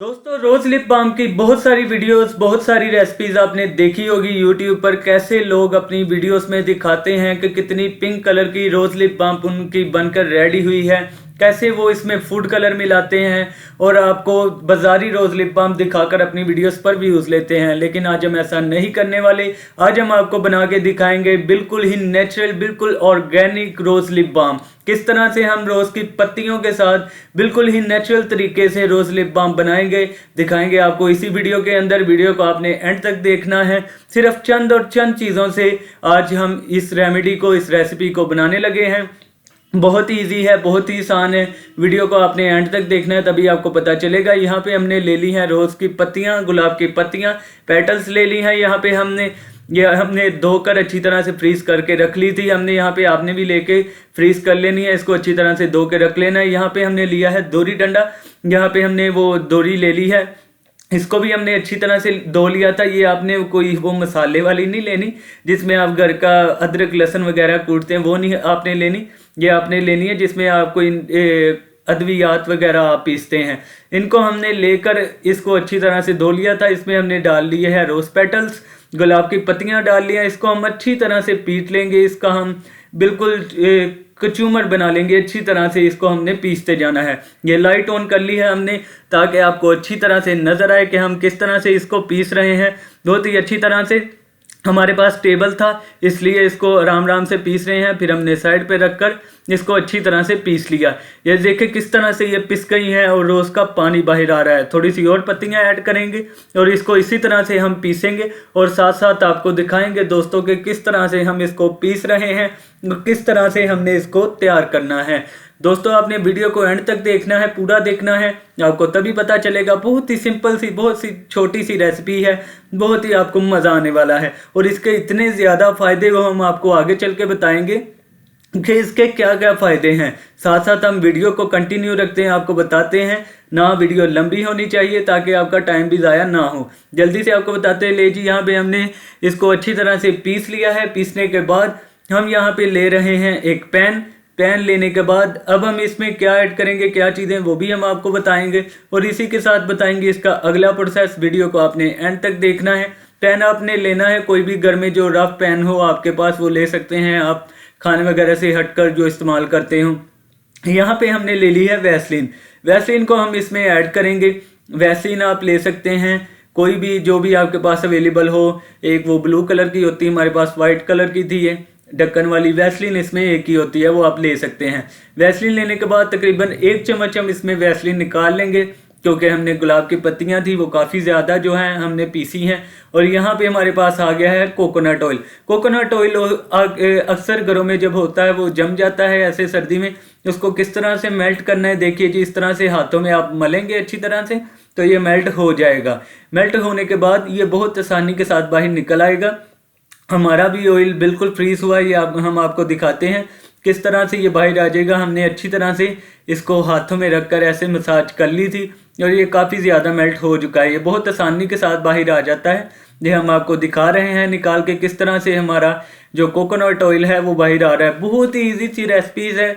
दोस्तों रोज lip balm की बहुत सारी वीडियोस बहुत सारी रेसिपीज आपने देखी होगी यूट्यूब पर। कैसे लोग अपनी वीडियोस में दिखाते हैं कि कितनी पिंक कलर की रोज लिप बाम उनकी बनकर रेडी हुई है, कैसे वो इसमें फूड कलर मिलाते हैं और आपको बाजारी रोज लिप बाम दिखाकर अपनी वीडियोस पर व्यूज लेते हैं। लेकिन आज हम ऐसा नहीं करने वाले। आज हम आपको बना के दिखाएंगे बिल्कुल ही नेचुरल, बिल्कुल ऑर्गेनिक रोज लिप बाम। किस तरह से हम रोज की पत्तियों के साथ बिल्कुल ही नेचुरल तरीके से रोज लिप बाम बनाएंगे, दिखाएंगे आपको इसी वीडियो के अंदर। वीडियो को आपने एंड तक देखना है। सिर्फ चंद और चंद चीज़ों से आज हम इस रेमेडी को, इस रेसिपी को बनाने लगे हैं। बहुत ही ईजी है, बहुत ही आसान है। वीडियो को आपने एंड तक देखना है, तभी आपको पता चलेगा। यहाँ पे हमने ले ली हैं रोज़ की पत्तियाँ, गुलाब की पत्तियाँ, पेटल्स ले ली हैं। यहाँ पे हमने धोकर अच्छी तरह से फ्रीज करके रख ली थी। हमने यहाँ पे आपने भी लेके फ्रीज कर लेनी है, इसको अच्छी तरह से धो के रख लेना है। यहाँ पे हमने लिया है दोरी डंडा, यहाँ पे हमने वो दोरी ले ली है, इसको भी हमने अच्छी तरह से धो लिया था। ये आपने कोई वो मसाले वाली नहीं लेनी जिसमें आप घर का अदरक लहसुन वगैरह कूटते हैं, वो नहीं आपने लेनी। ये आपने लेनी है जिसमें आप कोई अद्वियात वगैरह आप पीसते हैं। इनको हमने लेकर इसको अच्छी तरह से धो लिया था। इसमें हमने डाल लिए है रोज़ पेटल्स, गुलाब की पत्तियां डाल लिया। इसको हम अच्छी तरह से पीट लेंगे, इसका हम बिल्कुल कचूमर बना लेंगे। अच्छी तरह से इसको हमने पीसते जाना है। ये लाइट ऑन कर ली है हमने ताकि आपको अच्छी तरह से नज़र आए कि हम किस तरह से इसको पीस रहे हैं। बहुत ही अच्छी तरह से हमारे पास टेबल था इसलिए इसको आराम आराम से पीस रहे हैं। फिर हमने साइड पे रखकर इसको अच्छी तरह से पीस लिया। ये देखिए किस तरह से ये पिस गई हैं और रोज़ का पानी बाहर आ रहा है। थोड़ी सी और पत्तियां ऐड करेंगे और इसको इसी तरह से हम पीसेंगे और साथ साथ आपको दिखाएंगे दोस्तों कि किस तरह से हम इसको पीस रहे हैं, किस तरह से हमने इसको तैयार करना है। दोस्तों आपने वीडियो को एंड तक देखना है, पूरा देखना है, आपको तभी पता चलेगा। बहुत ही सिंपल सी, बहुत सी छोटी सी रेसिपी है, बहुत ही आपको मज़ा आने वाला है और इसके इतने ज़्यादा फ़ायदे वो हम आपको आगे चल के बताएंगे कि इसके क्या क्या फ़ायदे हैं। साथ साथ हम वीडियो को कंटिन्यू रखते हैं, आपको बताते हैं ना। वीडियो लंबी होनी चाहिए ताकि आपका टाइम भी ज़ाया ना हो। जल्दी से आपको बताते हैं। ले जी, यहाँ पे हमने इसको अच्छी तरह से पीस लिया है। पीसने के बाद हम यहाँ पे ले रहे हैं एक पैन लेने के बाद अब हम इसमें क्या ऐड करेंगे, क्या चीज़ें, वो भी हम आपको बताएंगे और इसी के साथ बताएंगे इसका अगला प्रोसेस। वीडियो को आपने एंड तक देखना है। पैन आपने लेना है कोई भी घर में जो रफ पैन हो आपके पास, वो ले सकते हैं आप, खाने वगैरह से हटकर जो इस्तेमाल करते हो। यहाँ पे हमने ले ली है वैसलीन को हम इसमें ऐड करेंगे। वैसलीन आप ले सकते हैं कोई भी, जो भी आपके पास अवेलेबल हो। एक वो ब्लू कलर की होती है, हमारे पास वाइट कलर की थी, ये ढक्कन वाली वैसलीन इसमें एक ही होती है, वो आप ले सकते हैं। वैसलीन लेने के बाद तकरीबन 1 चम्मच हम इसमें वैसलीन निकाल लेंगे क्योंकि हमने गुलाब की पत्तियां थी वो काफ़ी ज़्यादा जो हैं हमने पीसी हैं। और यहाँ पे हमारे पास आ गया है कोकोनट ऑयल। कोकोनट ऑयल अक्सर घरों में जब होता है वो जम जाता है ऐसे सर्दी में। उसको किस तरह से मेल्ट करना है देखिए जी, इस तरह से हाथों में आप मलेंगे अच्छी तरह से तो ये मेल्ट हो जाएगा। मेल्ट होने के बाद ये बहुत आसानी के साथ बाहर निकल आएगा। हमारा भी ऑयल बिल्कुल फ्रीज हुआ है, ये हम आपको दिखाते हैं किस तरह से ये बाहर आ जाएगा। हमने अच्छी तरह से इसको हाथों में रखकर ऐसे मसाज कर ली थी और ये काफ़ी ज़्यादा मेल्ट हो चुका है। ये बहुत आसानी के साथ बाहर आ जाता है। ये हम आपको दिखा रहे हैं निकाल के किस तरह से हमारा जो कोकोनट ऑयल है वो बाहर आ रहा है। बहुत ही ईजी सी रेसिपीज़ है,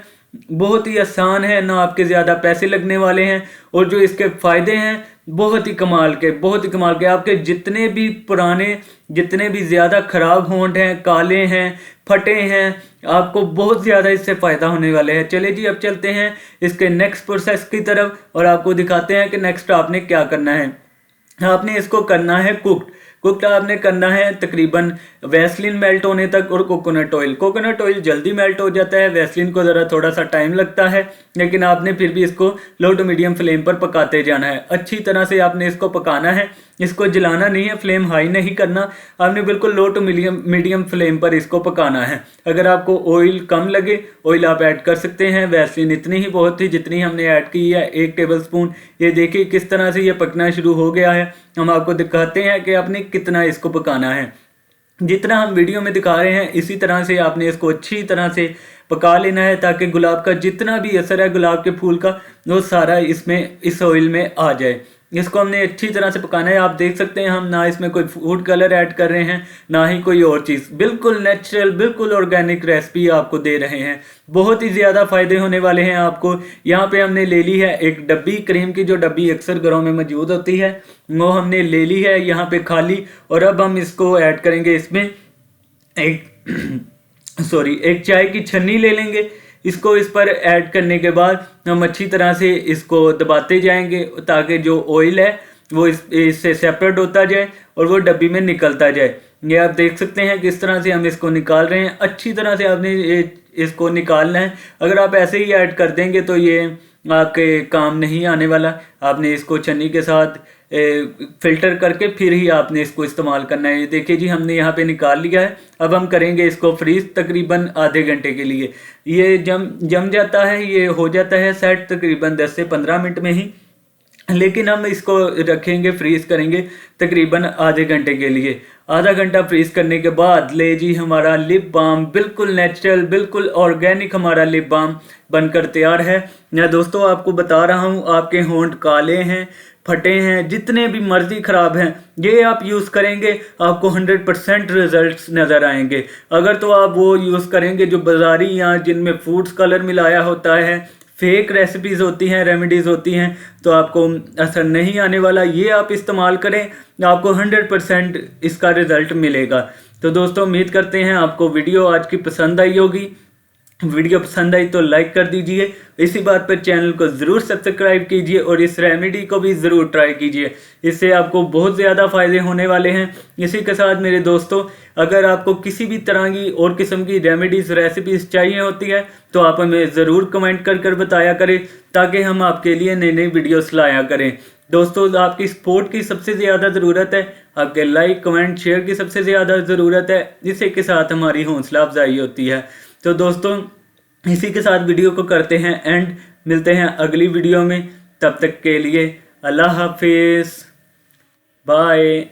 बहुत ही आसान है, ना आपके ज़्यादा पैसे लगने वाले हैं और जो इसके फ़ायदे हैं बहुत ही कमाल के, बहुत ही कमाल के। आपके जितने भी पुराने, जितने भी ज़्यादा ख़राब होंठ हैं, काले हैं, फटे हैं, आपको बहुत ज़्यादा इससे फ़ायदा होने वाले हैं। चले जी अब चलते हैं इसके नेक्स्ट प्रोसेस की तरफ और आपको दिखाते हैं कि नेक्स्ट आपने क्या करना है। आपने इसको करना है कुक्ड आपने करना है तकरीबन वैसलीन मेल्ट होने तक और कोकोनट ऑयल जल्दी मेल्ट हो जाता है, वैसलीन को ज़रा थोड़ा सा टाइम लगता है। लेकिन आपने फिर भी इसको लो टू मीडियम फ्लेम पर पकाते जाना है। अच्छी तरह से आपने इसको पकाना है, इसको जलाना नहीं है, फ्लेम हाई नहीं करना, आपने बिल्कुल लो टू मीडियम फ्लेम पर इसको पकाना है। अगर आपको ऑयल कम लगे ऑयल आप ऐड कर सकते हैं। वैसलीन इतनी ही बहुत थी जितनी हमने ऐड की है, 1 टेबल स्पून। ये देखिए किस तरह से ये पकना शुरू हो गया है। हम आपको दिखाते हैं कि आपने कितना इसको पकाना है। जितना हम वीडियो में दिखा रहे हैं इसी तरह से आपने इसको अच्छी तरह से पका लेना है ताकि गुलाब का जितना भी असर है गुलाब के फूल का वो सारा इसमें इस ऑयल में आ जाए। इसको हमने अच्छी तरह से पकाना है। आप देख सकते हैं हम ना इसमें कोई फूड कलर ऐड कर रहे हैं ना ही कोई और चीज़, बिल्कुल नेचुरल बिल्कुल ऑर्गेनिक रेसिपी आपको दे रहे हैं। बहुत ही ज़्यादा फ़ायदे होने वाले हैं आपको। यहाँ पे हमने ले ली है एक डब्बी क्रीम की, जो डब्बी अक्सर घरों में मौजूद होती है, वो हमने ले ली है यहाँ पे खाली। और अब हम इसको ऐड करेंगे इसमें एक चाय की छन्नी ले लेंगे। इसको इस पर ऐड करने के बाद हम अच्छी तरह से इसको दबाते जाएंगे ताकि जो ऑयल है वो इससे सेपरेट होता जाए और वो डब्बी में निकलता जाए। ये आप देख सकते हैं किस तरह से हम इसको निकाल रहे हैं। अच्छी तरह से आपने इसको निकालना है। अगर आप ऐसे ही ऐड कर देंगे तो ये आपके काम नहीं आने वाला। आपने इसको छन्नी के साथ फिल्टर करके फिर ही आपने इसको इस्तेमाल करना है। देखिए जी, हमने यहाँ पे निकाल लिया है। अब हम करेंगे इसको फ्रीज तकरीबन आधे घंटे के लिए। ये जम जाता है, ये हो जाता है सेट तकरीबन 10 से 15 मिनट में ही, लेकिन हम इसको रखेंगे फ्रीज करेंगे तकरीबन आधे घंटे के लिए। आधा घंटा फ्रीज करने के बाद ले जी हमारा लिप बाम बिल्कुल नेचुरल बिल्कुल ऑर्गेनिक हमारा लिप बाम बनकर तैयार है। मैं दोस्तों आपको बता रहा हूँ, आपके होंठ काले हैं, फटे हैं, जितने भी मर्जी ख़राब हैं, ये आप यूज़ करेंगे आपको 100% रिजल्ट्स नज़र आएंगे। अगर तो आप वो यूज़ करेंगे जो बाज़ारी या जिनमें फूड्स कलर मिलाया होता है, फेक रेसिपीज़ होती हैं, रेमेडीज़ होती हैं, तो आपको असर नहीं आने वाला। ये आप इस्तेमाल करें, आपको 100% इसका रिज़ल्ट मिलेगा। तो दोस्तों उम्मीद करते हैं आपको वीडियो आज की पसंद आई होगी। वीडियो पसंद आई तो लाइक कर दीजिए। इसी बात पर चैनल को ज़रूर सब्सक्राइब कीजिए और इस रेमेडी को भी ज़रूर ट्राई कीजिए। इससे आपको बहुत ज़्यादा फ़ायदे होने वाले हैं। इसी के साथ मेरे दोस्तों, अगर आपको किसी भी तरह की और किस्म की रेमेडीज़ रेसिपीज़ चाहिए होती है तो आप हमें ज़रूर कमेंट कर बताया करें, ताकि हम आपके लिए नई नई वीडियोस लाया करें। दोस्तों आपकी सपोर्ट की सबसे ज़्यादा ज़रूरत है, आपके लाइक कमेंट शेयर की सबसे ज़्यादा ज़रूरत है। इसी के साथ हमारी हौसला अफजाई होती है। तो दोस्तों इसी के साथ वीडियो को करते हैं एंड, मिलते हैं अगली वीडियो में। तब तक के लिए अल्लाह हाफिज़, बाय।